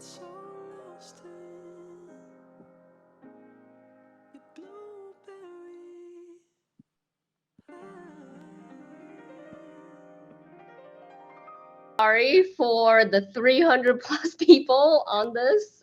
so lost in your blueberry Sorry for the 300 plus people on this.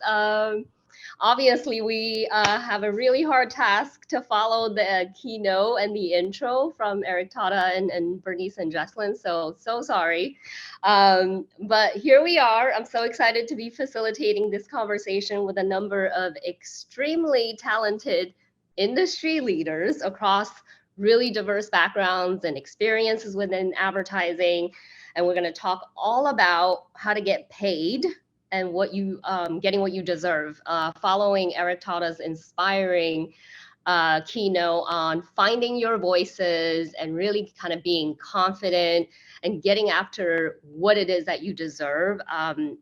Obviously, we have a really hard task to follow the keynote and the intro from Eric Tata and Bernice and Jesslyn. So sorry. But here we are. I'm so excited to be facilitating this conversation with a number of extremely talented industry leaders across really diverse backgrounds and experiences within advertising, and we're going to talk all about how to get paid and what you getting what you deserve. Following Eric Tata's inspiring keynote on finding your voices and really kind of being confident and getting after what it is that you deserve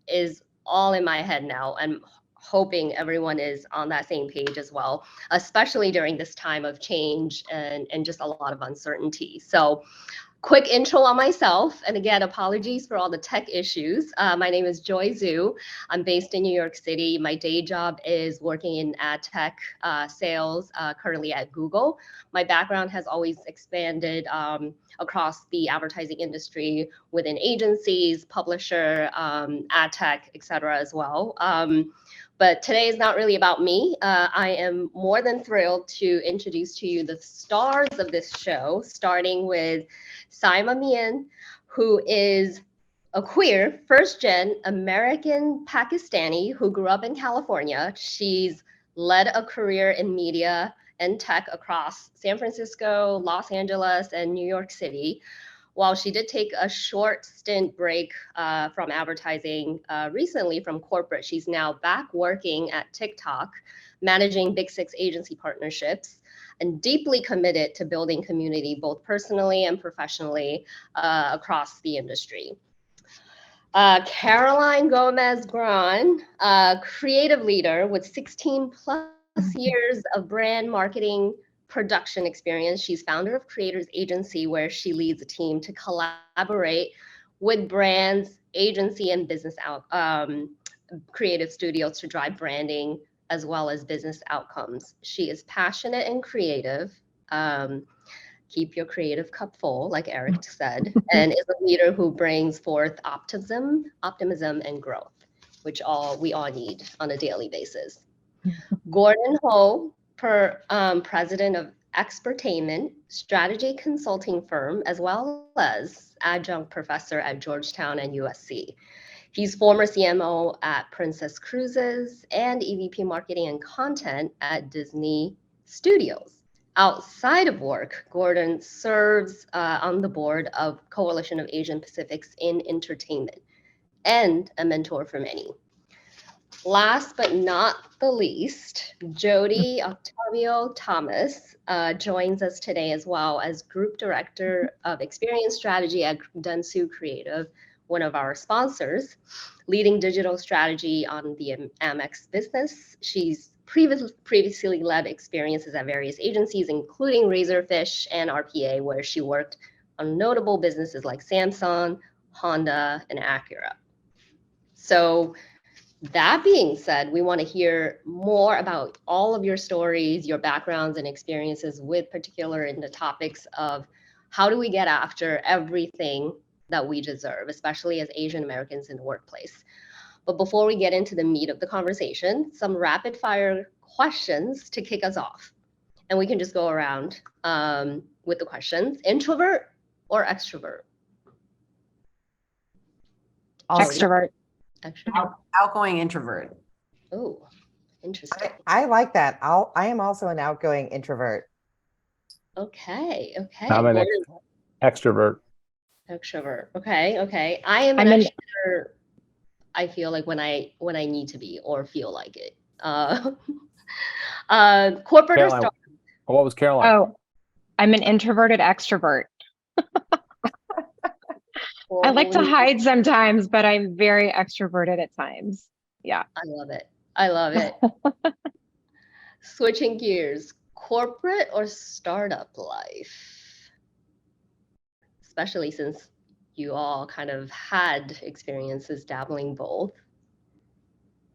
is all in my head now. And hoping everyone is on that same page as well, especially during this time of change and just a lot of uncertainty. So quick intro on myself, and again, apologies for all the tech issues. My name is Joy Zhu. I'm based in New York City. My day job is working in ad tech sales, currently at Google. My background has always expanded across the advertising industry within agencies, publisher, ad tech, et cetera, as well. But today is not really about me. I am more than thrilled to introduce to you the stars of this show, starting with Syma Mian, who is a queer, first gen American Pakistani who grew up in California. She's led a career in media and tech across San Francisco, Los Angeles, and New York City. While she did take a short stint break from advertising recently from corporate, she's now back working at TikTok, managing Big Six agency partnerships, and deeply committed to building community both personally and professionally across the industry. Caroline Gomez Grann, a creative leader with 16 plus years of brand marketing production experience. She's founder of Creators Agency, where she leads a team to collaborate with brands, agency, and business creative studios to drive branding as well as business outcomes. She is passionate and creative. Um, Keep your creative cup full, like Eric said, and is a leader who brings forth optimism, and growth, which all we all need on a daily basis. Gordon Ho, president of Expertainment, strategy consulting firm, as well as adjunct professor at Georgetown and USC. He's former CMO at Princess Cruises and EVP marketing and content at Disney Studios. Outside of work, Gordon serves on the board of Coalition of Asian Pacifics in Entertainment and a mentor for many. Last but not the least, Jody Octavio Thomas joins us today as well as Group Director of Experience Strategy at Dentsu Creative, one of our sponsors, leading digital strategy on the Amex business. She's previously led experiences at various agencies, including Razorfish and RPA, where she worked on notable businesses like Samsung, Honda, and Acura. So that being said, we want to hear more about all of your stories, your backgrounds and experiences with particular in the topics of how do we get after everything that we deserve, especially as Asian Americans in the workplace. But before we get into the meat of the conversation, some rapid fire questions to kick us off. And we can just go around with the questions. Introvert or extrovert? Extrovert. Extrovert. Outgoing introvert. Oh, interesting. I like that. I am also an outgoing introvert. Okay. I'm an extrovert. Extrovert. Okay. I am an extrovert. I feel like when I need to be or feel like it. Corporate or Caroline, startup? what was Caroline? Oh, I'm an introverted extrovert. I like to hide sometimes, but I'm very extroverted at times. Yeah. I love it. Switching gears, corporate or startup life? Especially since you all kind of had experiences dabbling both.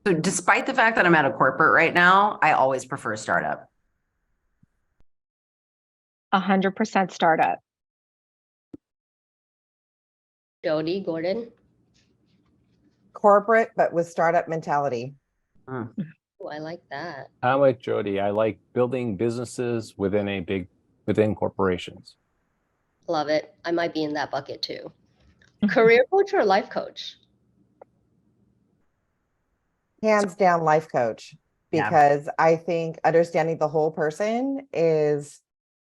So despite the fact that I'm at a corporate right now, I always prefer startup. 100% startup. Jody, Gordon. Corporate, but with startup mentality. Mm. Oh, I like that. I'm like Jody. I like building businesses within corporations. Love it. I might be in that bucket too. Career coach or life coach? Hands down life coach, Yeah. because I think understanding the whole person is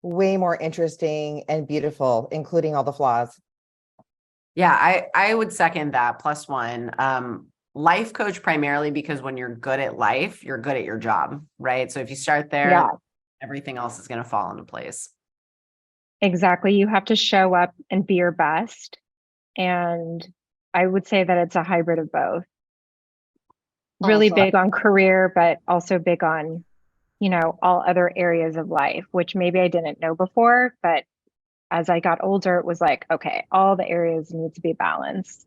way more interesting and beautiful, including all the flaws. Yeah, I would second that +1. Life coach primarily because when you're good at life, you're good at your job, right? So if you start there, Yeah. everything else is going to fall into place. Exactly. You have to show up and be your best. And I would say that it's a hybrid of both. Really Awesome. big on career, but also big on, all other areas of life, which maybe I didn't know before, but as I got older, it was like, okay, all the areas need to be balanced.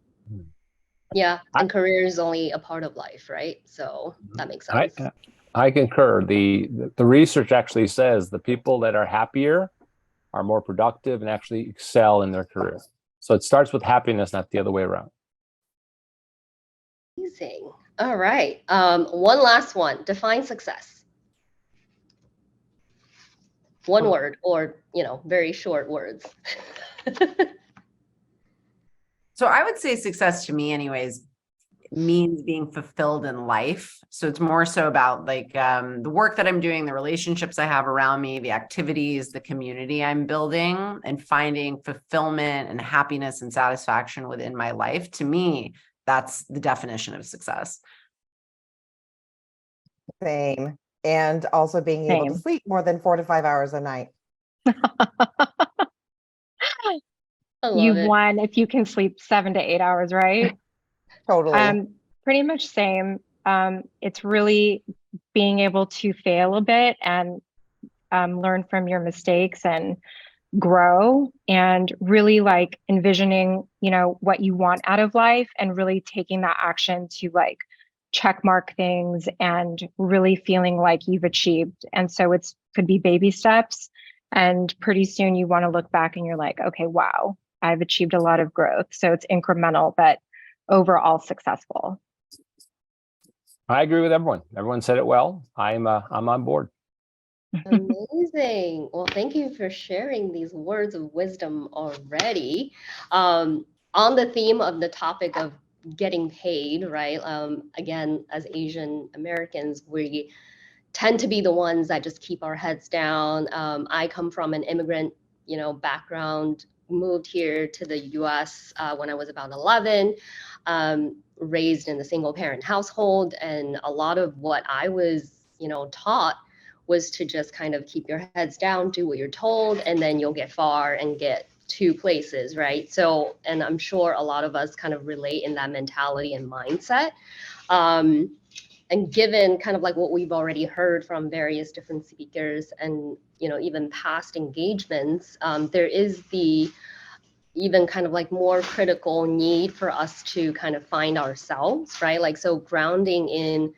Yeah, and career is only a part of life, right? So that makes sense. I concur. The research actually says the people that are happier are more productive and actually excel in their career. So it starts with happiness, not the other way around. Amazing. All right. One last one. Define success. One word or, very short words. So I would say success to me anyways means being fulfilled in life. So it's more so about like the work that I'm doing, the relationships I have around me, the activities, the community I'm building, and finding fulfillment and happiness and satisfaction within my life. To me, that's the definition of success. Same. And also being able to Same. sleep more than 4 to 5 hours a night. I love You've it. won if you can sleep 7 to 8 hours, right? Totally. Pretty much same. It's really being able to fail a bit and learn from your mistakes and grow, and really like envisioning, what you want out of life and really taking that action to like check mark things and really feeling like you've achieved. And so it's could be baby steps, and pretty soon you want to look back and you're like, okay, wow, I've achieved a lot of growth. So it's incremental, but overall successful. I agree with everyone. Everyone said it well. I'm on board. Amazing. Well, thank you for sharing these words of wisdom already. On the theme of the topic of getting paid, right? Again, as Asian Americans, we tend to be the ones that just keep our heads down. I come from an immigrant, background, moved here to the US when I was about 11, raised in a single parent household. And a lot of what I was, taught was to just kind of keep your heads down, do what you're told, and then you'll get far and get to places, right? So, and I'm sure a lot of us kind of relate in that mentality and mindset. And given kind of like what we've already heard from various different speakers and, even past engagements, there is the even kind of like more critical need for us to kind of find ourselves, right? Like, so grounding in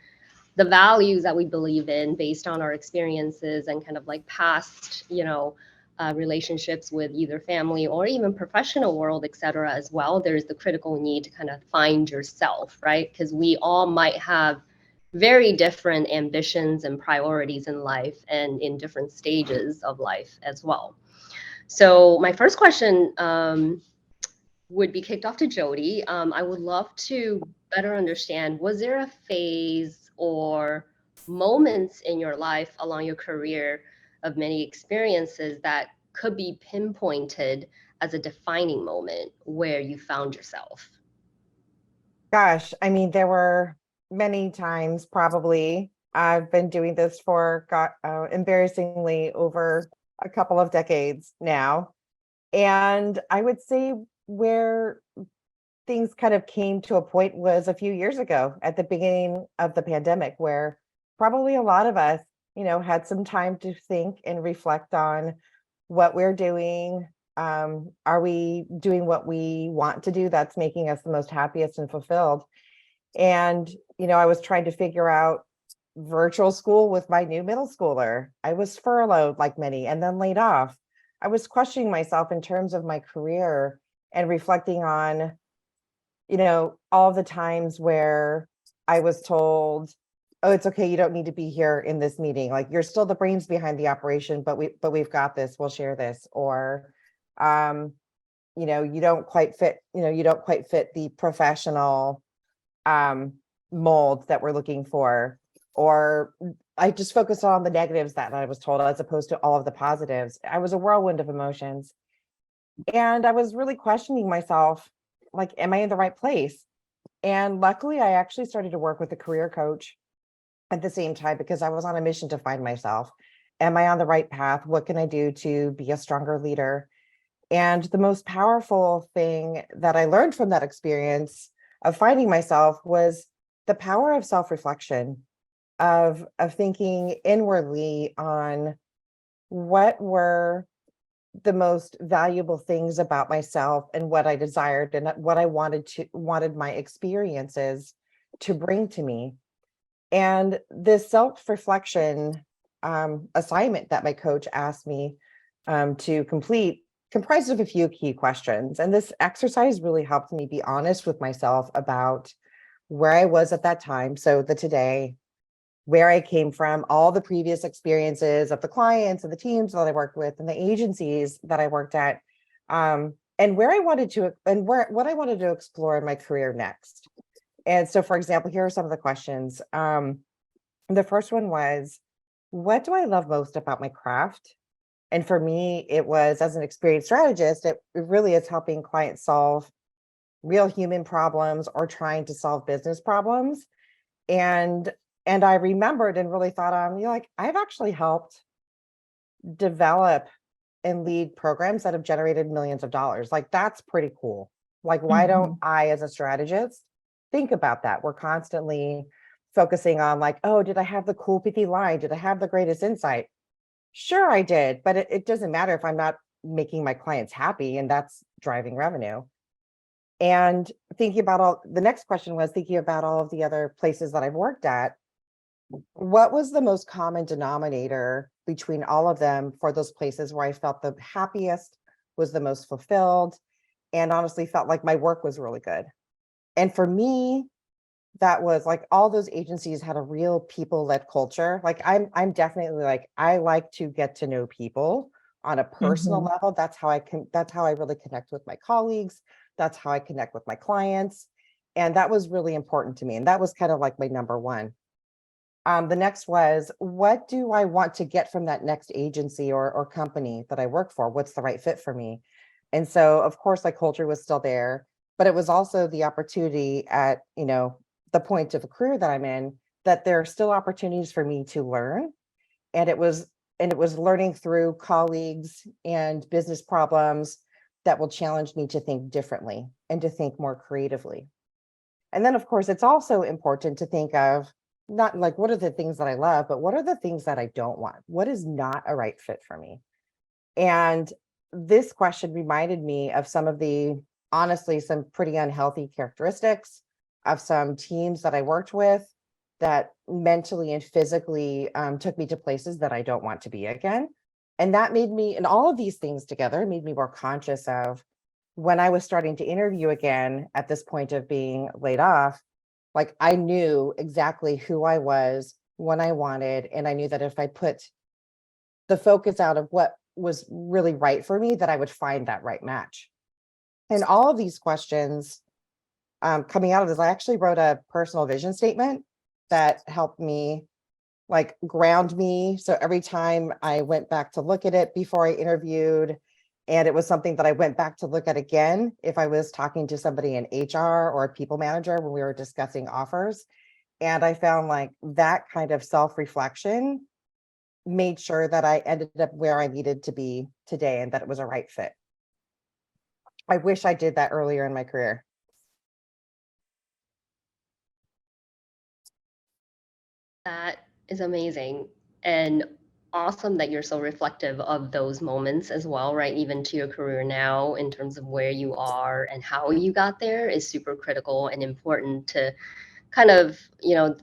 the values that we believe in based on our experiences and kind of like past, relationships with either family or even professional world, et cetera, as well. There's the critical need to kind of find yourself, right? Because we all might have very different ambitions and priorities in life and in different stages of life as well. So my first question would be kicked off to Jody. I would love to better understand, was there a phase or moments in your life along your career of many experiences that could be pinpointed as a defining moment where you found yourself? Gosh, I mean, there were many times probably. I've been doing this for embarrassingly over a couple of decades now. And I would say where things kind of came to a point was a few years ago at the beginning of the pandemic, where probably a lot of us, had some time to think and reflect on what we're doing. Are we doing what we want to do that's making us the most happiest and fulfilled? And, I was trying to figure out virtual school with my new middle schooler. I was furloughed like many and then laid off. I was questioning myself in terms of my career and reflecting on, all the times where I was told, oh, it's okay, you don't need to be here in this meeting. Like, you're still the brains behind the operation, but we've got this, we'll share this. Or, you don't quite fit, the professional mold that we're looking for. Or I just focused on the negatives that I was told as opposed to all of the positives. I was a whirlwind of emotions. And I was really questioning myself, like, am I in the right place? And luckily, I actually started to work with a career coach at the same time because I was on a mission to find myself. Am I on the right path? What can I do to be a stronger leader? And the most powerful thing that I learned from that experience of finding myself was the power of self-reflection, of thinking inwardly on what were the most valuable things about myself and what I desired and what I wanted my experiences to bring to me. And this self-reflection assignment that my coach asked me to complete comprised of a few key questions. And this exercise really helped me be honest with myself about where I was at that time. So the today, where I came from, all the previous experiences of the clients and the teams that I worked with and the agencies that I worked at, and where I wanted to, and what I wanted to explore in my career next. And so, for example, here are some of the questions. The first one was, what do I love most about my craft? And for me, it was, as an experienced strategist, it really is helping clients solve real human problems or trying to solve business problems. And I remembered and really thought on, like, I've actually helped develop and lead programs that have generated millions of dollars. Like, that's pretty cool. Like, why don't I, as a strategist, think about that? We're constantly focusing on, like, oh, did I have the cool pithy line? Did I have the greatest insight? Sure, I did, but it doesn't matter if I'm not making my clients happy, and that's driving revenue. And thinking about the next question was thinking about all of the other places that I've worked at. What was the most common denominator between all of them for those places where I felt the happiest, was the most fulfilled, and honestly felt like my work was really good? And for me, that was like, all those agencies had a real people-led culture. Like, I'm definitely like, I like to get to know people on a personal level. That's how I really connect with my colleagues. That's how I connect with my clients. And that was really important to me. And that was kind of like my number one. The next was, what do I want to get from that next agency or company that I work for? What's the right fit for me? And so, of course, like, culture was still there, but it was also the opportunity at, the point of a career that I'm in, that there are still opportunities for me to learn. And it was learning through colleagues and business problems that will challenge me to think differently and to think more creatively. And then, of course, it's also important to think of not like, what are the things that I love, but what are the things that I don't want? What is not a right fit for me? And this question reminded me of honestly, some pretty unhealthy characteristics of some teams that I worked with that mentally and physically took me to places that I don't want to be again. And that made me, and all of these things together made me more conscious of, when I was starting to interview again at this point of being laid off, like, I knew exactly who I was, what I wanted, and I knew that if I put the focus out of what was really right for me, that I would find that right match. And all of these questions coming out of this, I actually wrote a personal vision statement that helped me, like, ground me. So every time I went back to look at it before I interviewed, and it was something that I went back to look at again if I was talking to somebody in HR or a people manager when we were discussing offers. And I found, like, that kind of self-reflection made sure that I ended up where I needed to be today and that it was a right fit. I wish I did that earlier in my career. That is amazing and awesome that you're so reflective of those moments as well, right? Even to your career now, in terms of where you are and how you got there, is super critical and important to kind of,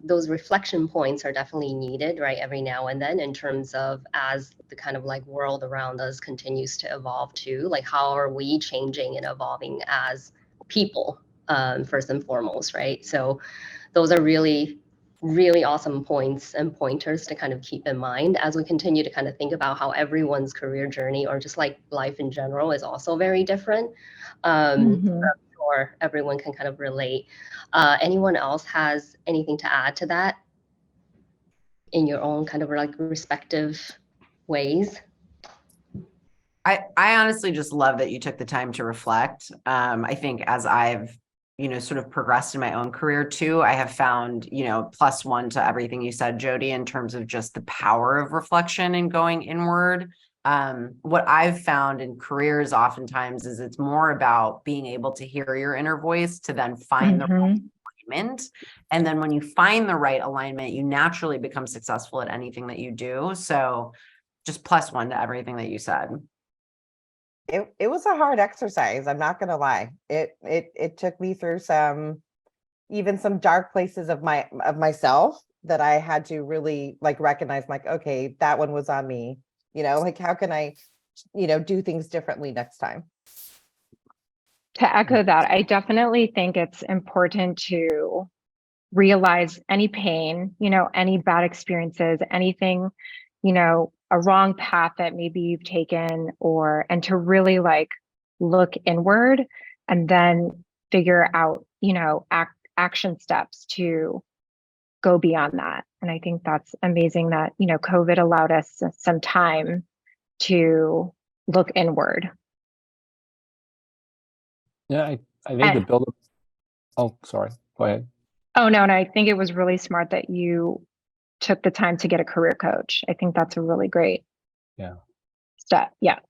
those reflection points are definitely needed, right, every now and then, in terms of as the kind of like world around us continues to evolve too, like how are we changing and evolving as people, first and foremost, right? So those are really, really awesome points and pointers to kind of keep in mind as we continue to kind of think about how everyone's career journey, or just like life in general, is also very different. Mhm. Sure everyone can kind of relate. Anyone else has anything to add to that in your own kind of like respective ways? I honestly just love that you took the time to reflect. I think as I've, sort of progressed in my own career too, I have found, +1 to everything you said, Jody, in terms of just the power of reflection and going inward. What I've found in careers oftentimes is it's more about being able to hear your inner voice to then find the right Mhm. alignment. And then when you find the right alignment, you naturally become successful at anything that you do. So just +1 to everything that you said. It was a hard exercise, I'm not gonna lie. It took me through even some dark places of myself that I had to really like recognize, like, okay, that one was on me. Like how can I, do things differently next time? To echo that, I definitely think it's important to realize any pain, any bad experiences, anything, a wrong path that maybe you've taken, and to really like look inward and then figure out, action steps to go beyond that. And I think that's amazing that, COVID allowed us some time to look inward. Yeah, I think the And, build. Oh, sorry. Go ahead. oh no, and I think it was really smart that you took the time to get a career coach. I think that's a really great Yeah. step. Yeah.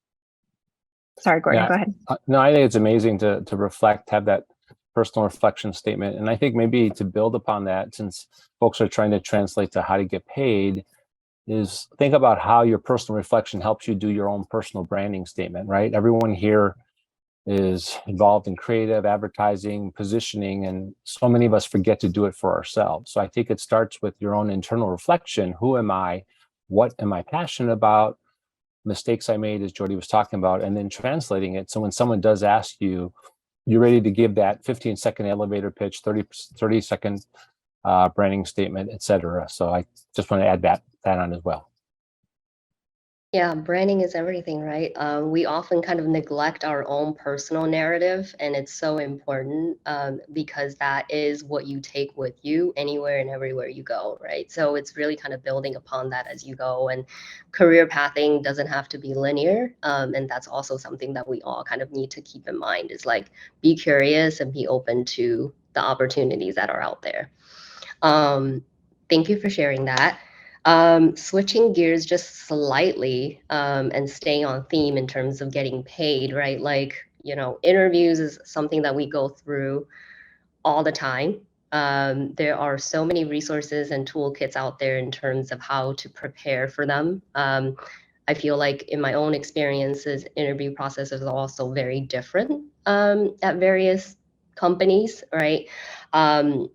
Sorry, Gordon, Yeah. go ahead. No, I think it's amazing to reflect, have that personal reflection statement. And I think maybe to build upon that, since folks are trying to translate to how to get paid, is think about how your personal reflection helps you do your own personal branding statement, right? Everyone here is involved in creative advertising, positioning, and so many of us forget to do it for ourselves. So I think it starts with your own internal reflection. Who am I? What am I passionate about? Mistakes I made, as Jody was talking about, and then translating it. So when someone does ask you, you're ready to give that 15-second elevator pitch, 30-second branding statement, etc. So I just want to add that on as well. Yeah, branding is everything, right? We often kind of neglect our own personal narrative, and it's so important, because that is what you take with you anywhere and everywhere you go, right? So it's really kind of building upon that as you go. And career pathing doesn't have to be linear, and that's also something that we all kind of need to keep in mind, is like be curious and be open to the opportunities that are out there. Thank you for sharing that. Switching gears just slightly, and staying on theme in terms of getting paid, right? Like, interviews is something that we go through all the time. There are so many resources and toolkits out there in terms of how to prepare for them. I feel like in my own experiences, interview processes are also very different, at various companies, right? Um,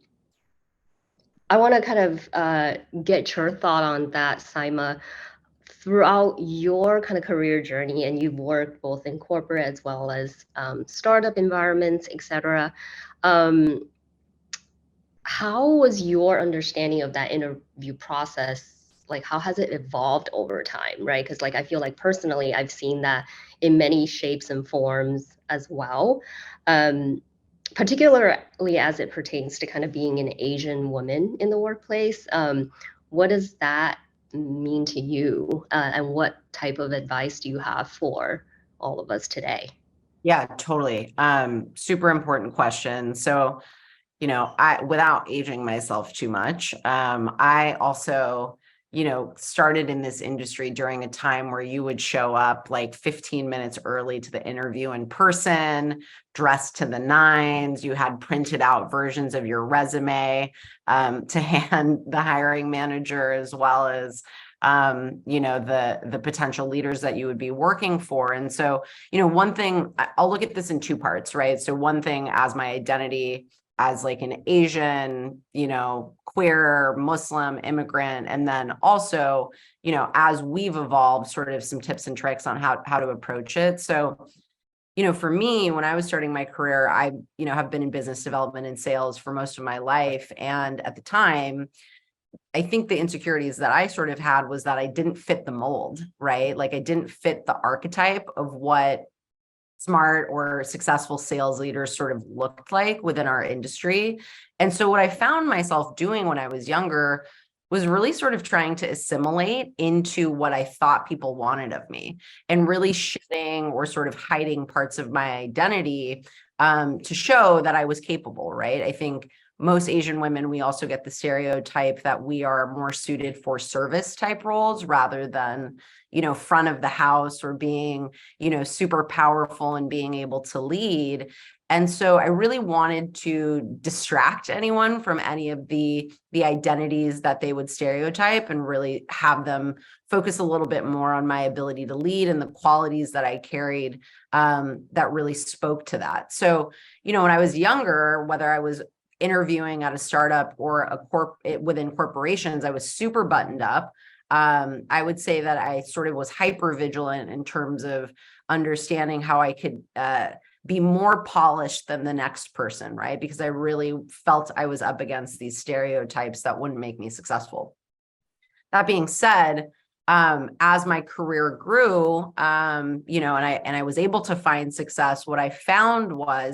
I want to kind of get your thought on that, Syma. Throughout your kind of career journey, and you've worked both in corporate as well as startup environments, etc. Um, how was your understanding of that interview process? Like, how has it evolved over time, right? Because, like, I feel like personally, I've seen that in many shapes and forms as well. Um, Particularly as it pertains to kind of being an Asian woman in the workplace. What does that mean to you? And what type of advice do you have for all of us today? Yeah, totally. Super important question. So, I, without aging myself too much, I also, started in this industry during a time where you would show up like 15 minutes early to the interview in person, dressed to the nines. You had printed out versions of your resume, to hand the hiring manager, as well as the potential leaders that you would be working for. And so, one thing, I'll look at this in two parts, right? So one thing, as my identity as like an Asian, queer, Muslim, immigrant, and then also, as we've evolved, sort of some tips and tricks on how to approach it. So, for me, when I was starting my career, I, have been in business development and sales for most of my life. And at the time, I think the insecurities that I sort of had was that I didn't fit the mold, right? Like I didn't fit the archetype of what smart or successful sales leaders sort of looked like within our industry. And so what I found myself doing when I was younger was really sort of trying to assimilate into what I thought people wanted of me, and really shedding or sort of hiding parts of my identity to show that I was capable, right? I think most Asian women, we also get the stereotype that we are more suited for service type roles rather than, front of the house or being, super powerful and being able to lead. And so I really wanted to distract anyone from any of the identities that they would stereotype, and really have them focus a little bit more on my ability to lead and the qualities that I carried that really spoke to that. So, when I was younger, whether I was interviewing at a startup or within corporations, I was super buttoned up. I would say that I sort of was hyper vigilant in terms of understanding how I could be more polished than the next person, right? Because I really felt I was up against these stereotypes that wouldn't make me successful. That being said, as my career grew, and I was able to find success, what I found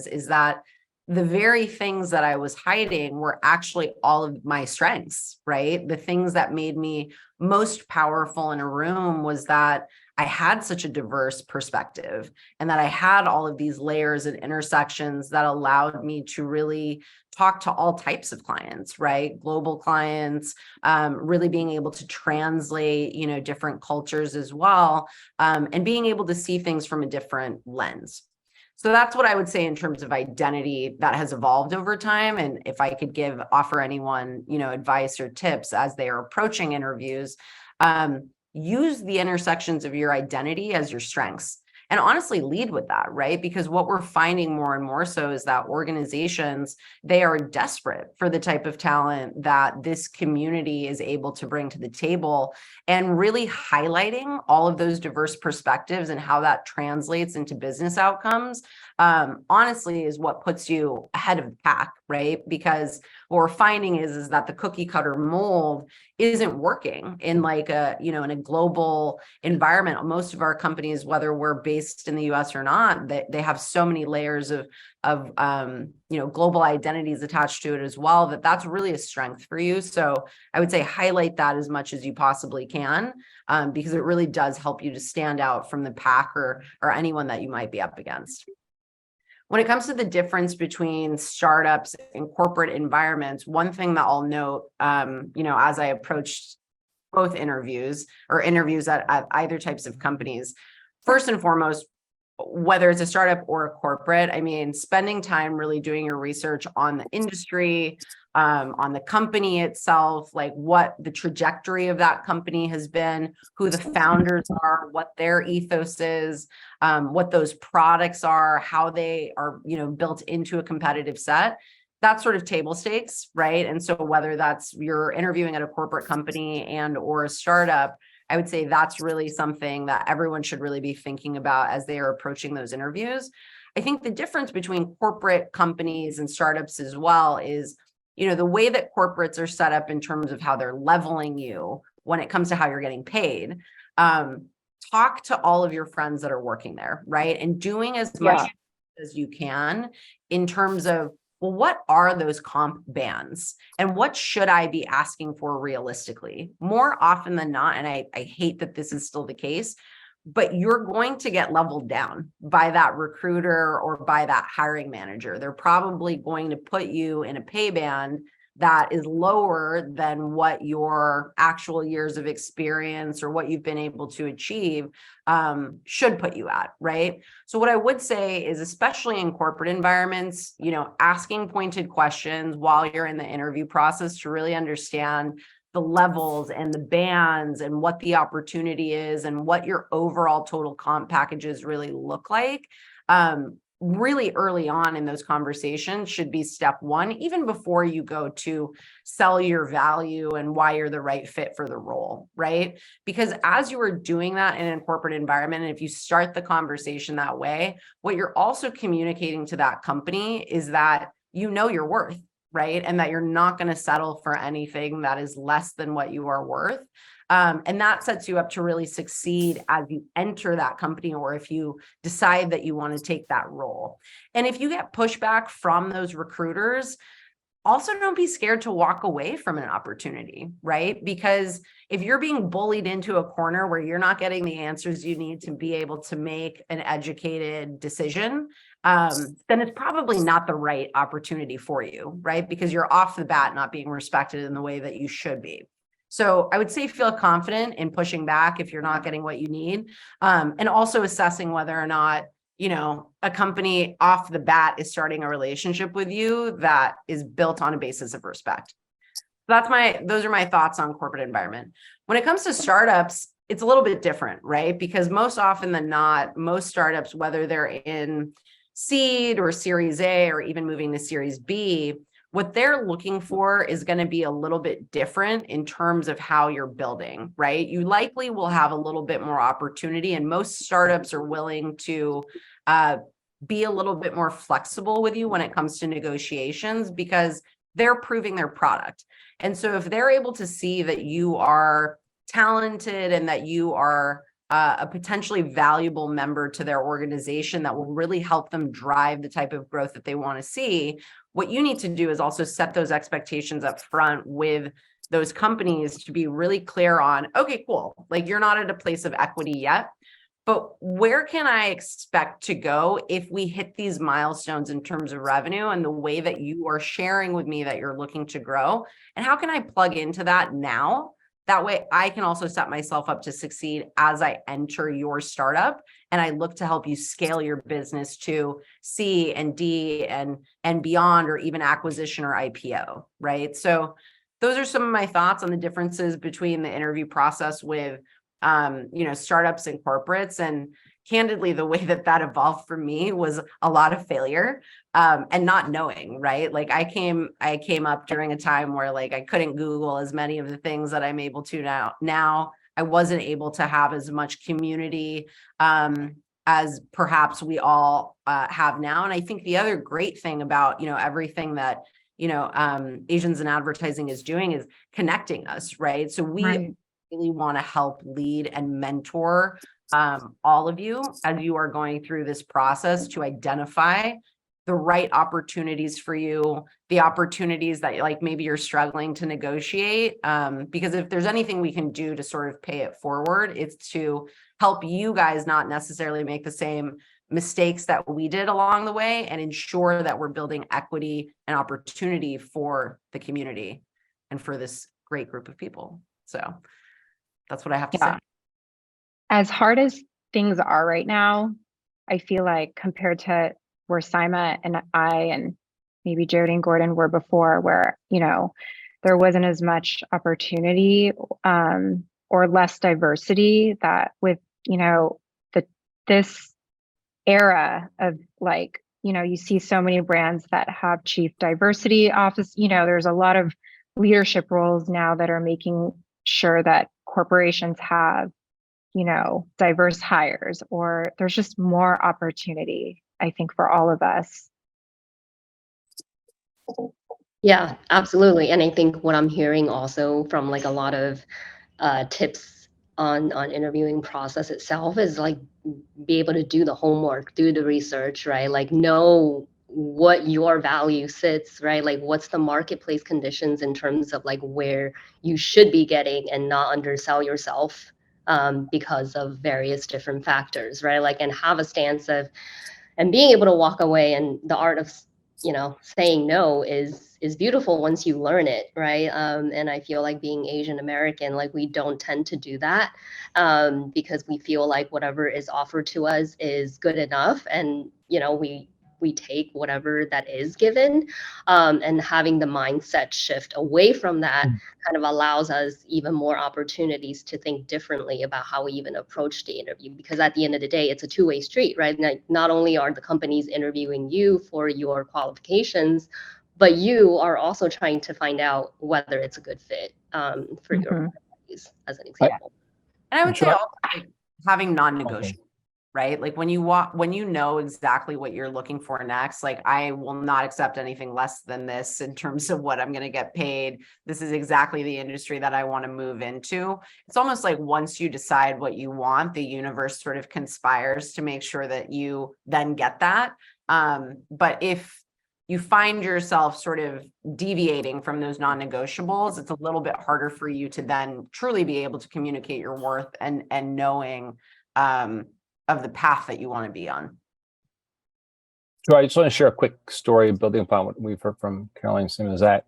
is that the very things that I was hiding were actually all of my strengths, right? The things that made me most powerful in a room was that I had such a diverse perspective, and that I had all of these layers and intersections that allowed me to really talk to all types of clients, right? Global clients, really being able to translate, different cultures as well, and being able to see things from a different lens. So that's what I would say in terms of identity that has evolved over time. And if I could offer anyone, advice or tips as they are approaching interviews, use the intersections of your identity as your strengths. And honestly, lead with that, right? Because what we're finding more and more so is that organizations, they are desperate for the type of talent that this community is able to bring to the table, and really highlighting all of those diverse perspectives and how that translates into business outcomes, honestly, is what puts you ahead of the pack, right? Because what we're finding is that the cookie cutter mold isn't working in like in a global environment. Most of our companies, whether we're based in the US or not, they have so many layers of global identities attached to it as well, that's really a strength for you. So I would say highlight that as much as you possibly can, because it really does help you to stand out from the pack or anyone that you might be up against. When it comes to the difference between startups and corporate environments, one thing that I'll note, as I approached both interviews at either types of companies, first and foremost, whether it's a startup or a corporate, I mean, spending time really doing your research on the industry, on the company itself, like what the trajectory of that company has been, who the founders are, what their ethos is, what those products are, how they are, built into a competitive set. That's sort of table stakes, right? And so whether that's you're interviewing at a corporate company and or a startup, I would say that's really something that everyone should really be thinking about as they are approaching those interviews. I think the difference between corporate companies and startups as well is, the way that corporates are set up in terms of how they're leveling you when it comes to how you're getting paid. Talk to all of your friends that are working there, right? And doing as much as you can in terms of, well, what are those comp bands and what should I be asking for realistically? More often than not, and I hate that this is still the case, but you're going to get leveled down by that recruiter or by that hiring manager. They're probably going to put you in a pay band that is lower than what your actual years of experience or what you've been able to achieve should put you at, right? So what I would say is, especially in corporate environments, asking pointed questions while you're in the interview process to really understand the levels and the bands and what the opportunity is and what your overall total comp packages really look like really early on in those conversations should be step one, even before you go to sell your value and why you're the right fit for the role, right? Because as you are doing that in a corporate environment, and if you start the conversation that way, what you're also communicating to that company is that you know your worth, right? And that you're not going to settle for anything that is less than what you are worth. And that sets you up to really succeed as you enter that company, or if you decide that you want to take that role. And if you get pushback from those recruiters, also don't be scared to walk away from an opportunity, right? Because if you're being bullied into a corner where you're not getting the answers you need to be able to make an educated decision, then it's probably not the right opportunity for you, right? Because you're off the bat not being respected in the way that you should be. So I would say feel confident in pushing back if you're not getting what you need, and also assessing whether or not, you know, a company off the bat is starting a relationship with you that is built on a basis of respect. Those are my thoughts on corporate environment. When it comes to startups, it's a little bit different, right? Because most often than not, most startups, whether they're in seed or Series A or even moving to Series B, what they're looking for is going to be a little bit different in terms of how you're building, right? You likely will have a little bit more opportunity, and most startups are willing to be a little bit more flexible with you when it comes to negotiations, because they're proving their product. And so if they're able to see that you are talented and that you are a potentially valuable member to their organization that will really help them drive the type of growth that they want to see, what you need to do is also set those expectations up front with those companies to be really clear on, okay, cool, like you're not at a place of equity yet, but where can I expect to go if we hit these milestones in terms of revenue and the way that you are sharing with me that you're looking to grow? And how can I plug into that now? That way I can also set myself up to succeed as I enter your startup, and I look to help you scale your business to C and D and beyond, or even acquisition or IPO, right? So those are some of my thoughts on the differences between the interview process with you know, startups and corporates. And candidly, the way that evolved for me was a lot of failure, and not knowing, right? Like I came up during a time where like I couldn't Google as many of the things that I'm able to now. I wasn't able to have as much community as perhaps we all have now. And I think the other great thing about, you know, everything that, you know, Asians in advertising is doing is connecting us, right? So we really want to help lead and mentor all of you as you are going through this process to identify the right opportunities for you, the opportunities that like maybe you're struggling to negotiate. Because if there's anything we can do to sort of pay it forward, it's to help you guys not necessarily make the same mistakes that we did along the way, and ensure that we're building equity and opportunity for the community and for this great group of people. So that's what I have to say. As hard as things are right now, I feel like compared to where Syma and I and maybe Jody and Gordon were before, where, you know, there wasn't as much opportunity or less diversity, that with, you know, this era of like, you know, you see so many brands that have chief diversity office, you know, there's a lot of leadership roles now that are making sure that corporations have, you know, diverse hires, or there's just more opportunity, I think, for all of us. Yeah, absolutely. And I think what I'm hearing also from like a lot of tips on interviewing process itself is like be able to do the homework, do the research, right? Like know what your value sits, right? Like what's the marketplace conditions in terms of like where you should be getting, and not undersell yourself because of various different factors, right? Like, and have a stance of, and being able to walk away, and the art of, you know, saying no is beautiful once you learn it, right? And I feel like being Asian American, like we don't tend to do that because we feel like whatever is offered to us is good enough, and you know we we take whatever that is given, and having the mindset shift away from that kind of allows us even more opportunities to think differently about how we even approach the interview, because at the end of the day, it's a two-way street, right? Not only are the companies interviewing you for your qualifications, but you are also trying to find out whether it's a good fit for your employees, as an example. And I would say Sure. also like having non-negotiable, Okay. right? Like when you know exactly what you're looking for next, like I will not accept anything less than this in terms of what I'm going to get paid. This is exactly the industry that I want to move into. It's almost like once you decide what you want, the universe sort of conspires to make sure that you then get that. But if you find yourself sort of deviating from those non-negotiables, it's a little bit harder for you to then truly be able to communicate your worth and knowing of the path that you want to be on. So I just want to share a quick story building upon what we've heard from Caroline and Syma, is that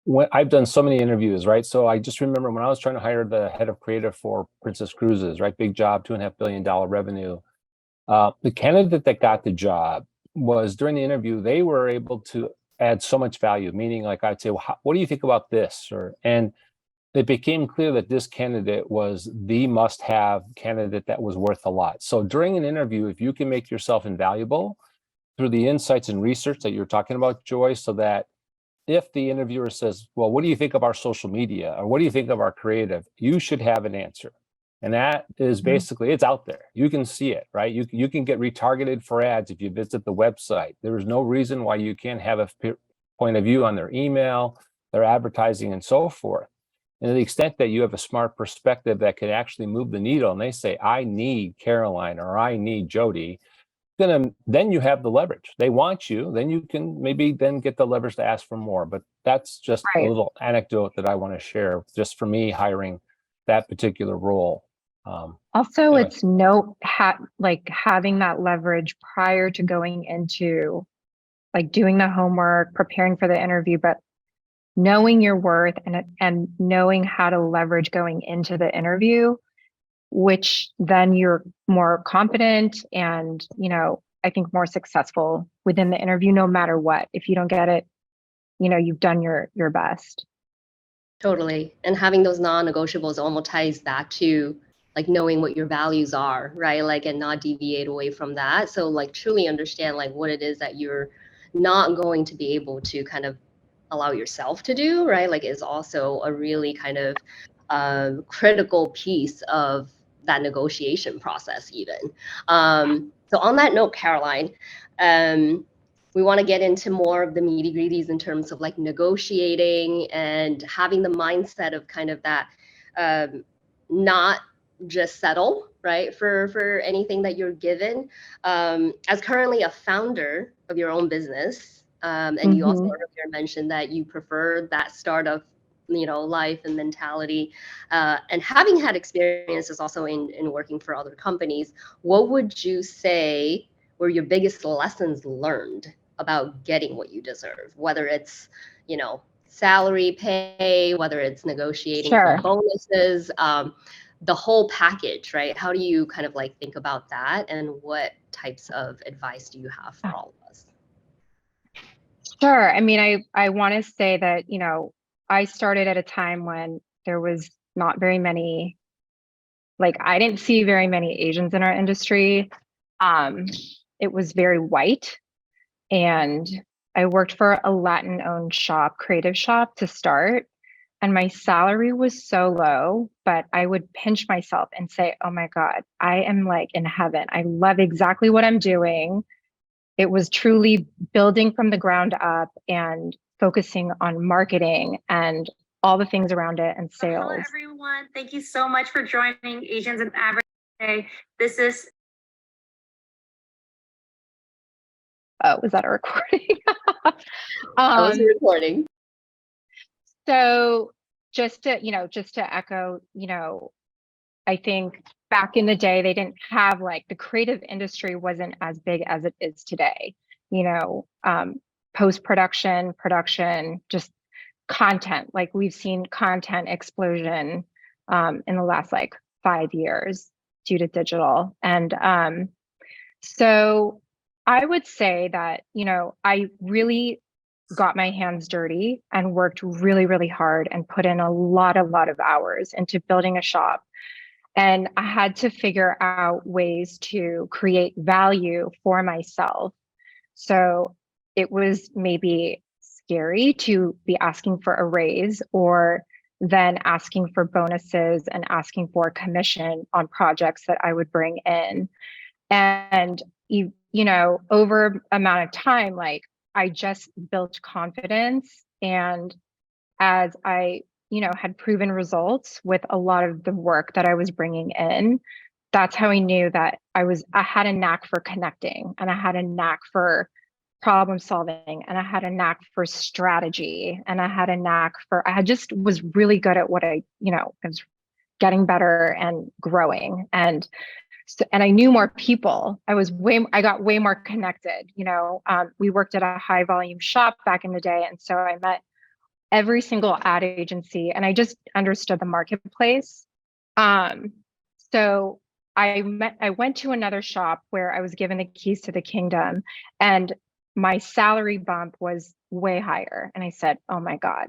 when I've done so many interviews, right? So I just remember when I was trying to hire the head of creative for Princess Cruises, right? Big job, $2.5 billion revenue. The candidate that got the job was, during the interview, they were able to add so much value, meaning like I'd say, well, what do you think about this? And it became clear that this candidate was the must-have candidate that was worth a lot. So during an interview, if you can make yourself invaluable through the insights and research that you're talking about, Joy, so that if the interviewer says, well, what do you think of our social media? Or what do you think of our creative? You should have an answer. And that is basically, it's out there. You can see it, right? You can get retargeted for ads if you visit the website. There is no reason why you can't have a point of view on their email, their advertising, and so forth. And to the extent that you have a smart perspective that can actually move the needle, and they say, I need Caroline or I need Jody, then you have the leverage. They want you, then you can maybe then get the leverage to ask for more. But that's just a little anecdote that I want to share, just for me hiring that particular role. Also, anyway. it's like having that leverage prior to going into like doing the homework, preparing for the interview, but knowing your worth and knowing how to leverage going into the interview, which then you're more confident and, I think more successful within the interview, no matter what. If you don't get it, you've done your best. Totally. And having those non-negotiables almost ties back to like knowing what your values are, right? Like, and not deviate away from that. So like truly understand like what it is that you're not going to be able to kind of allow yourself to do, right? Like is also a really kind of critical piece of that negotiation process even. So on that note, Caroline, we want to get into more of the nitty-gritties in terms of like negotiating and having the mindset of kind of that not just settle, right, for anything that you're given. As currently a founder of your own business, and you also earlier mentioned that you prefer that startup, life and mentality, and having had experiences also in working for other companies, what would you say were your biggest lessons learned about getting what you deserve, whether it's, salary pay, whether it's negotiating for bonuses, the whole package, right? How do you kind of like think about that, and what types of advice do you have for all of us? Sure. I mean, I want to say that, I started at a time when there was not very many, like I didn't see very many Asians in our industry. It was very white, and I worked for a Latin-owned shop, creative shop to start. And my salary was so low, but I would pinch myself and say, oh my God, I am like in heaven. I love exactly what I'm doing. It was truly building from the ground up and focusing on marketing and all the things around it and sales. Hello, everyone. Thank you so much for joining Asians in Advertising today. This is... Oh, was that a recording? That was a recording. So just to echo, I think back in the day, they didn't have like the creative industry wasn't as big as it is today. Post-production, production, just content. Like we've seen content explosion in the last like 5 years due to digital. And so I would say that, I really got my hands dirty and worked really, really hard and put in a lot of hours into building a shop. And I had to figure out ways to create value for myself. So it was maybe scary to be asking for a raise or then asking for bonuses and asking for commission on projects that I would bring in. And over amount of time, like I just built confidence. And as I, had proven results with a lot of the work that I was bringing in, that's how I knew that I had a knack for connecting and I had a knack for problem solving and I had a knack for strategy and I just was really good at what I was getting better and growing. And I knew more people. I got way more connected. We worked at a high volume shop back in the day. And so I met every single ad agency and I just understood the marketplace. So I went to another shop where I was given the keys to the kingdom and my salary bump was way higher. And I said, oh my God,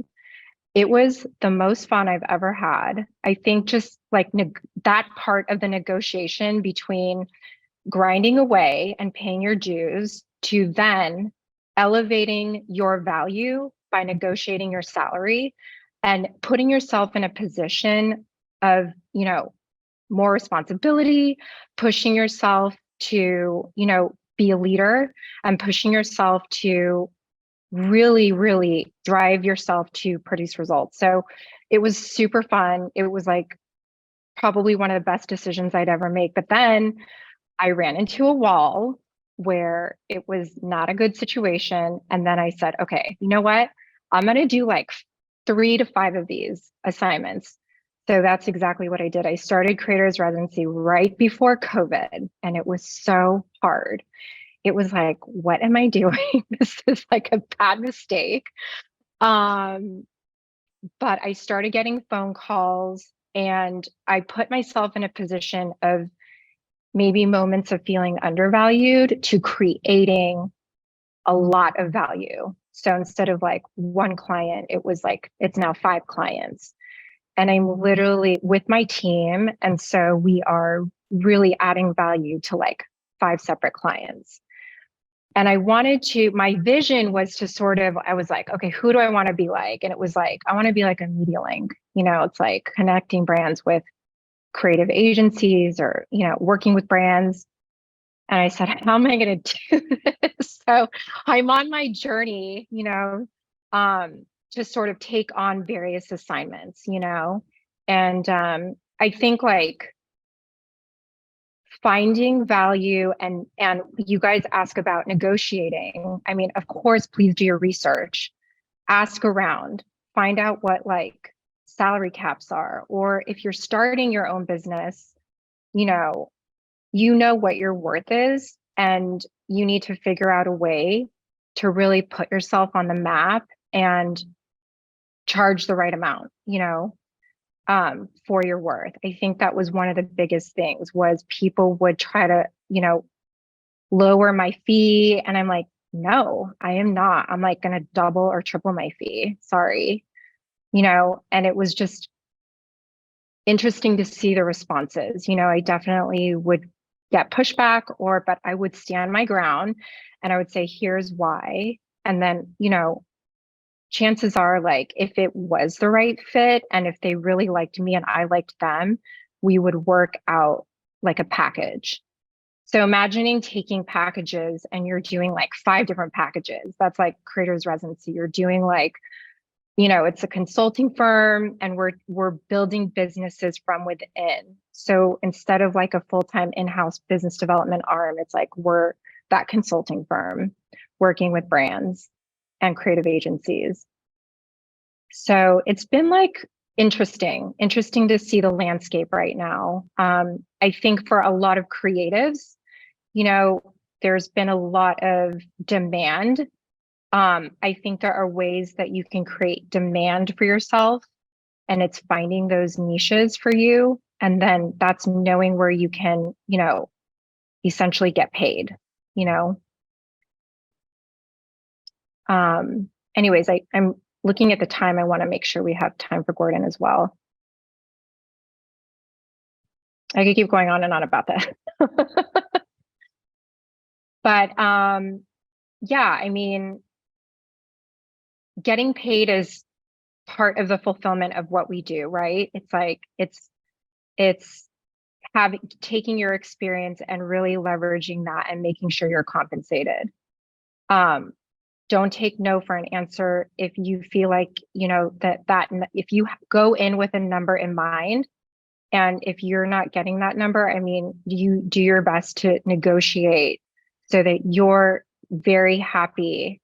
it was the most fun I've ever had. I think just like that part of the negotiation between grinding away and paying your dues to then elevating your value by negotiating your salary and putting yourself in a position of, more responsibility, pushing yourself to, be a leader and pushing yourself to really, really drive yourself to produce results. So it was super fun. It was like probably one of the best decisions I'd ever make. But then I ran into a wall where it was not a good situation. And then I said, okay, you know what? I'm going to do like 3 to 5 of these assignments. So that's exactly what I did. I started creators residency right before COVID, and it was so hard. It was like, what am I doing? This is like a bad mistake. But I started getting phone calls and I put myself in a position of maybe moments of feeling undervalued to creating a lot of value. So instead of like one client, it was like, it's now 5 clients. And I'm literally with my team. And so we are really adding value to like 5 separate clients. And my vision was to I was like, okay, who do I want to be like? And it was like, I want to be like a media link. It's like connecting brands with creative agencies or, working with brands. And I said, how am I going to do this? So I'm on my journey, to sort of take on various assignments, and I think like finding value and you guys ask about negotiating. I mean, of course, please do your research, ask around, find out what like salary caps are, or if you're starting your own business, you know what your worth is, and you need to figure out a way to really put yourself on the map and charge the right amount, for your worth. I think that was one of the biggest things was people would try to, lower my fee. And I'm like, no, I am not. I'm like going to double or triple my fee. Sorry. And it was just interesting to see the responses. I definitely would get pushback but I would stand my ground and I would say, here's why. And then, chances are like, if it was the right fit and if they really liked me and I liked them, we would work out like a package. So imagining taking packages and you're doing like 5 different packages. That's like creators residency. You're doing like, it's a consulting firm and we're building businesses from within. So instead of like a full-time in-house business development arm, it's like we're that consulting firm working with brands and creative agencies. So it's been like interesting to see the landscape right now. I think for a lot of creatives, there's been a lot of demand. I think there are ways that you can create demand for yourself, and it's finding those niches for you. And then that's knowing where you can, essentially get paid, Anyways, I'm looking at the time. I want to make sure we have time for Gordon as well. I could keep going on and on about that. But yeah, I mean, getting paid is part of the fulfillment of what we do, right? It's like it's taking your experience and really leveraging that and making sure you're compensated. Don't take no for an answer if you feel like, you know, that if you go in with a number in mind, and if you're not getting that number, I mean, you do your best to negotiate so that you're very happy.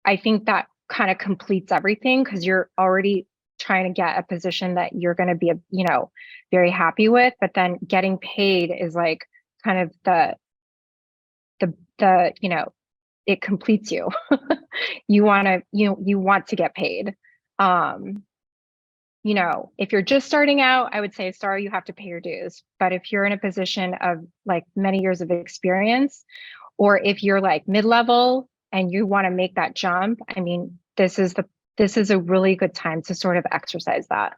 I think that kind of completes everything because you're already trying to get a position that you're going to be, you know, very happy with, but then getting paid is like kind of the you know, it completes you. You want to get paid. You know, if you're just starting out, I would say, sorry, you have to pay your dues. But if you're in a position of like many years of experience, or if you're like mid-level and you want to make that jump, I mean, this is a really good time to sort of exercise that.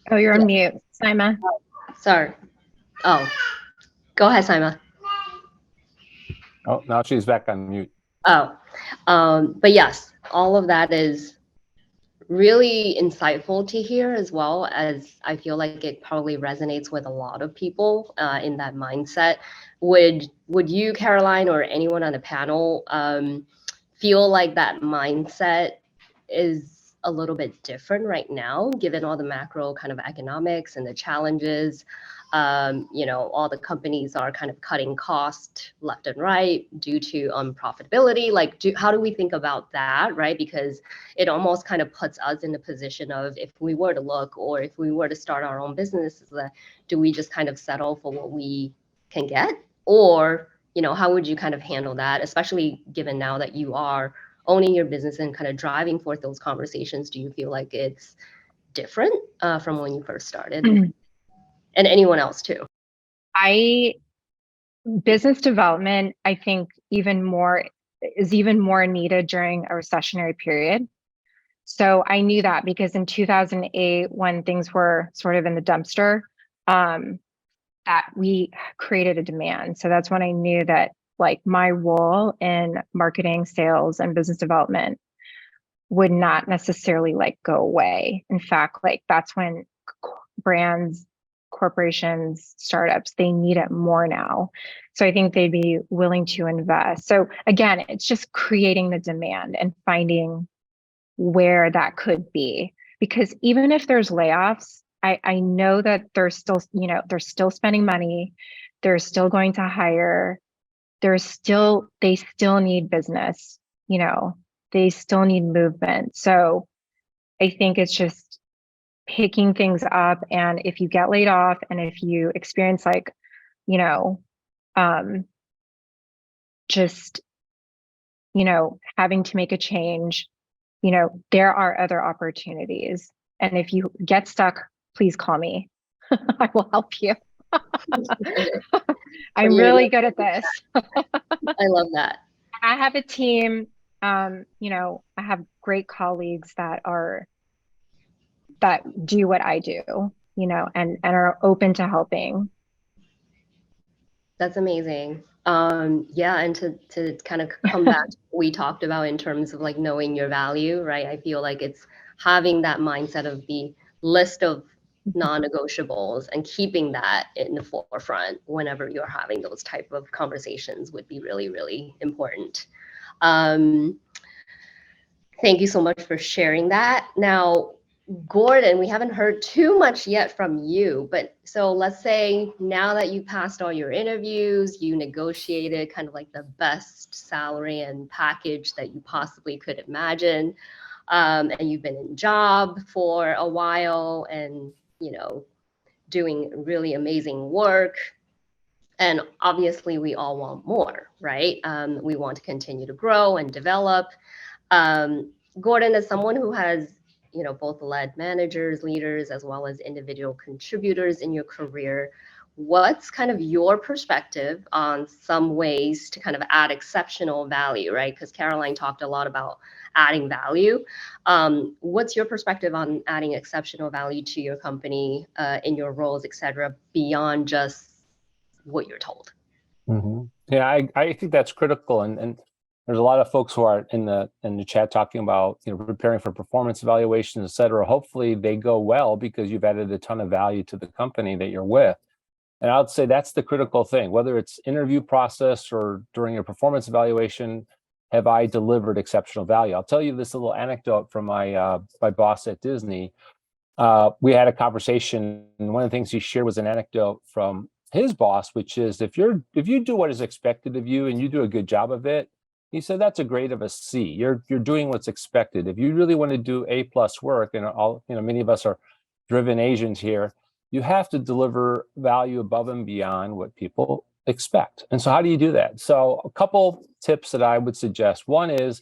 Oh, you're on mute, Syma. Sorry. Oh, go ahead, Syma. Oh, now she's back on mute. Oh, but yes, all of that is really insightful to hear, as well as I feel like it probably resonates with a lot of people in that mindset. Would you, Caroline, or anyone on the panel feel like that mindset is a little bit different right now, given all the macro kind of economics and the challenges? You know, all the companies are kind of cutting costs left and right due to unprofitability. Like, how do we think about that, right? Because it almost kind of puts us in the position of, if we were to look, or if we were to start our own business, do we just kind of settle for what we can get? Or, you know, how would you kind of handle that, especially given now that you are owning your business and kind of driving forth those conversations? Do you feel like it's different from when you first started? And anyone else too. Business development, I think is even more needed during a recessionary period. So I knew that because in 2008, when things were sort of in the dumpster, that we created a demand. So that's when I knew that like my role in marketing, sales, and business development would not necessarily like go away. In fact, like that's when brands, corporations, startups, they need it more now. So I think they'd be willing to invest. So again, it's just creating the demand and finding where that could be. Because even if there's layoffs, I know that they're still, you know, they're still spending money. They're still going to hire. They still need business, you know, they still need movement. So I think it's just picking things up. And if you get laid off and if you experience like, you know, just, you know, having to make a change, you know, there are other opportunities. And if you get stuck, please call me. I will help you. I'm really good at this. I love that. I have a team, you know, I have great colleagues that do what I do, you know, and are open to helping. That's amazing. Yeah, and to kind of come back to what we talked about in terms of like knowing your value, right? I feel like it's having that mindset of the list of non-negotiables and keeping that in the forefront whenever you're having those type of conversations would be really, really important. Thank you so much for sharing that. Now, Gordon, we haven't heard too much yet from you, but so let's say now that you passed all your interviews, you negotiated kind of like the best salary and package that you possibly could imagine, and you've been in job for a while and, you know, doing really amazing work. And obviously, we all want more, right? We want to continue to grow and develop. Gordon, as someone who has, you know, both led managers, leaders, as well as individual contributors in your career, what's kind of your perspective on some ways to kind of add exceptional value, right? Because Caroline talked a lot about adding value. What's your perspective on adding exceptional value to your company in your roles, et cetera, beyond just what you're told? Yeah, I think that's critical, and there's a lot of folks who are in the chat talking about, you know, preparing for performance evaluations, et cetera. Hopefully they go well because you've added a ton of value to the company that you're with. And I would say that's the critical thing, whether it's interview process or during a performance evaluation. Have I delivered exceptional value? I'll tell you this little anecdote from my boss at Disney. We had a conversation, and one of the things he shared was an anecdote from his boss, which is if you do what is expected of you and you do a good job of it, he said that's a grade of a C. You're doing what's expected. If you really want to do A+ work, and all, you know, many of us are driven Asians here, you have to deliver value above and beyond what people expect. And so how do you do that? So a couple tips that I would suggest. One is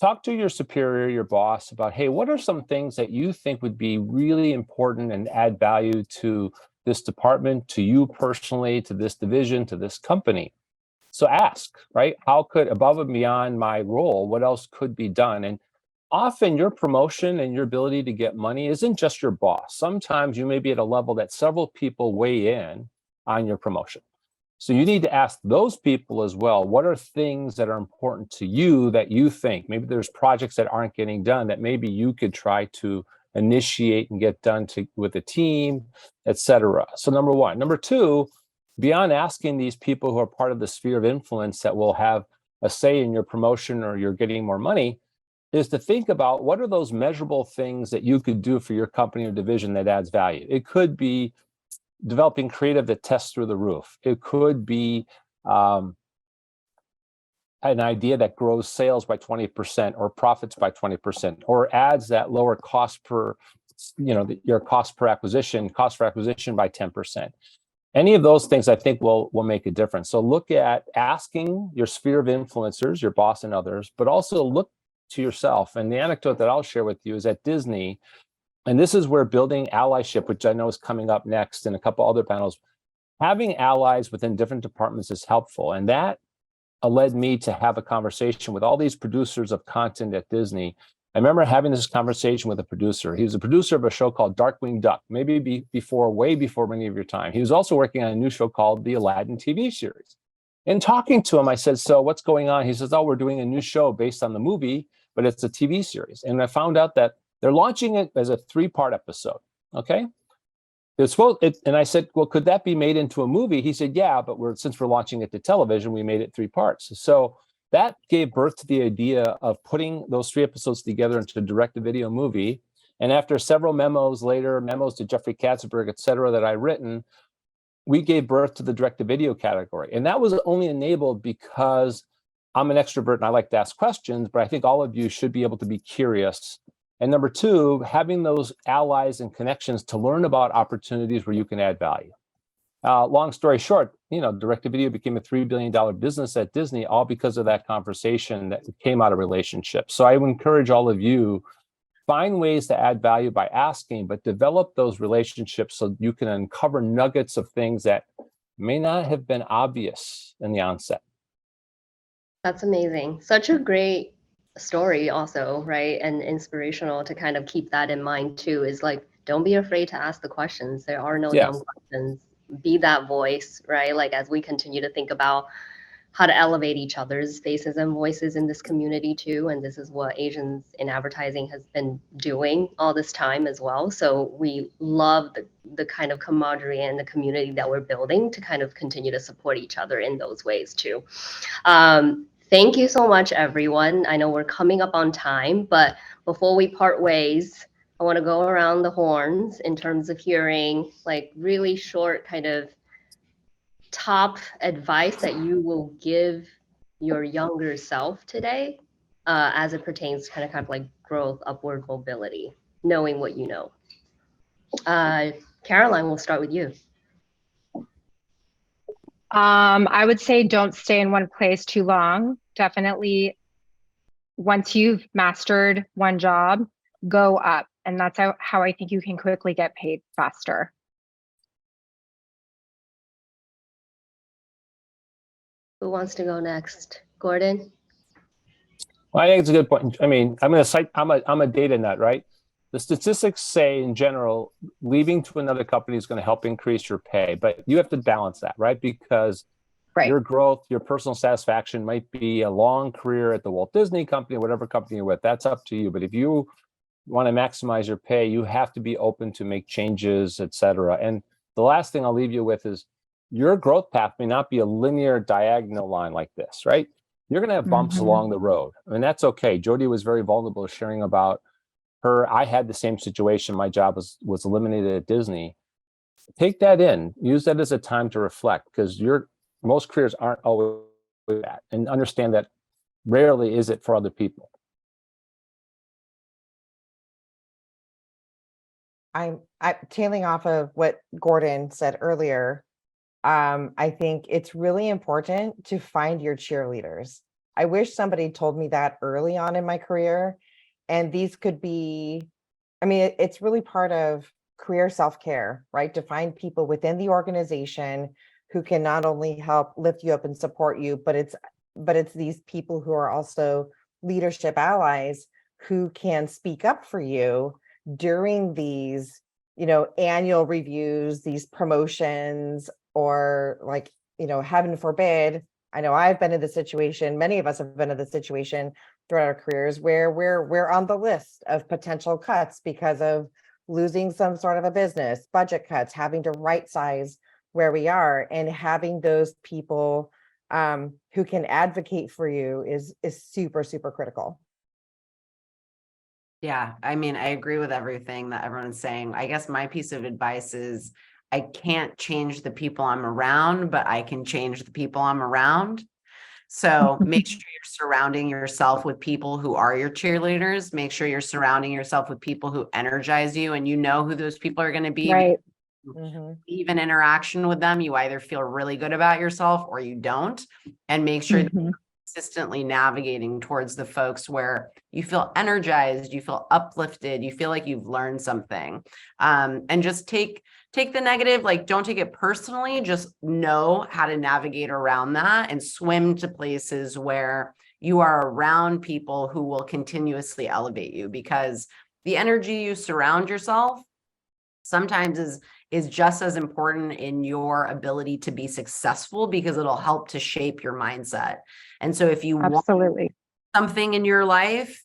talk to your superior, your boss, about, hey, what are some things that you think would be really important and add value to this department, to you personally, to this division, to this company? So ask, right? How could, above and beyond my role, what else could be done? And often your promotion and your ability to get money isn't just your boss. Sometimes you may be at a level that several people weigh in on your promotion. So you need to ask those people as well, what are things that are important to you that you think, maybe there's projects that aren't getting done that maybe you could try to initiate and get done with a team, et cetera. So number one. Number two, beyond asking these people who are part of the sphere of influence that will have a say in your promotion or you're getting more money, is to think about what are those measurable things that you could do for your company or division that adds value. It could be developing creative that tests through the roof. It could be an idea that grows sales by 20% or profits by 20% or adds that lower cost per, you know, your cost for acquisition by 10%. Any of those things I think will make a difference. So look at asking your sphere of influencers, your boss and others, but also look to yourself. And the anecdote that I'll share with you is at Disney, and this is where building allyship, which I know is coming up next in a couple other panels, having allies within different departments is helpful. And that led me to have a conversation with all these producers of content at Disney. I remember having this conversation with a producer. He was a producer of a show called Darkwing Duck, maybe way before many of your time. He was also working on a new show called the Aladdin TV series. In talking to him, I said, so what's going on? He says, oh, we're doing a new show based on the movie, but it's a TV series. And I found out that they're launching it as a 3-part episode, okay? And I said, well, could that be made into a movie? He said, yeah, but since we're launching it to television, we made it 3 parts. So that gave birth to the idea of putting those 3 episodes together into a direct-to-video movie. And after several memos to Jeffrey Katzenberg, et cetera, that I'd written, we gave birth to the direct-to-video category. And that was only enabled because I'm an extrovert and I like to ask questions, but I think all of you should be able to be curious. And number 2, having those allies and connections to learn about opportunities where you can add value. Long story short, you know, direct-to-video became a $3 billion business at Disney, all because of that conversation that came out of relationships. So I would encourage all of you, find ways to add value by asking, but develop those relationships so you can uncover nuggets of things that may not have been obvious in the onset. That's amazing. Such a great story also, right? And inspirational to kind of keep that in mind too, is like, don't be afraid to ask the questions. There are no dumb questions. Be that voice, right? Like as we continue to think about how to elevate each other's faces and voices in this community too. And this is what Asians in Advertising has been doing all this time as well. So we love the kind of camaraderie and the community that we're building to kind of continue to support each other in those ways too. Thank you so much, everyone. I know we're coming up on time, but before we part ways, I want to go around the horns in terms of hearing like really short kind of top advice that you will give your younger self today, as it pertains to kind of like growth, upward mobility, knowing what you know. Caroline, we'll start with you. I would say don't stay in one place too long. Definitely, once you've mastered one job, go up. And that's how I think you can quickly get paid faster. Who wants to go next? Gordon? Well, I think it's a good point. I mean, I'm a data nut, right? The statistics say in general, leaving to another company is going to help increase your pay, but you have to balance that, right? Because your growth, your personal satisfaction might be a long career at the Walt Disney Company, whatever company you're with. That's up to you. But if you want to maximize your pay, you have to be open to make changes, et cetera. And the last thing I'll leave you with is your growth path may not be a linear diagonal line like this, right? You're going to have bumps along the road. I mean, that's okay. Jody was very vulnerable sharing about her. I had the same situation. My job was eliminated at Disney. Take that in, use that as a time to reflect, because most careers aren't always that, and understand that rarely is it for other people. I'm tailing off of what Gordon said earlier. I think it's really important to find your cheerleaders. I wish somebody told me that early on in my career. And these could be, I mean, it's really part of career self-care, right? To find people within the organization who can not only help lift you up and support you, but it's these people who are also leadership allies who can speak up for you during these, annual reviews, these promotions, or like, heaven forbid, I know I've been in the situation, many of us have been in the situation throughout our careers where we're on the list of potential cuts because of losing some sort of a business, budget cuts, having to right size where we are, and having those people who can advocate for you is super, super critical. Yeah, I mean, I agree with everything that everyone's saying. I guess my piece of advice is I can't change the people I'm around, but I can change the people I'm around. So make sure you're surrounding yourself with people who are your cheerleaders. Make sure you're surrounding yourself with people who energize you, and you know who those people are going to be. Right. Even interaction with them, you either feel really good about yourself or you don't. And make sure that you're consistently navigating towards the folks where you feel energized, you feel uplifted, you feel like you've learned something. And just take the negative, like don't take it personally, just know how to navigate around that and swim to places where you are around people who will continuously elevate you, because the energy you surround yourself sometimes is just as important in your ability to be successful, because it'll help to shape your mindset. And so if you want something in your life,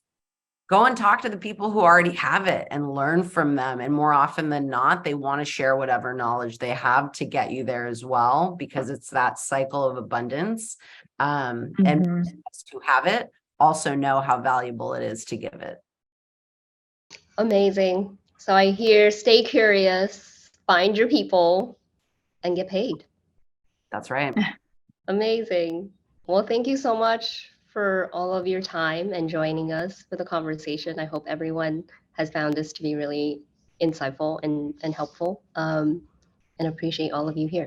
go and talk to the people who already have it and learn from them. And more often than not, they want to share whatever knowledge they have to get you there as well, because it's that cycle of abundance. And to have it also know how valuable it is to give it. Amazing. So I hear stay curious, find your people, and get paid. That's right. Amazing. Well, thank you so much for all of your time and joining us for the conversation. I hope everyone has found this to be really insightful and helpful, and appreciate all of you here.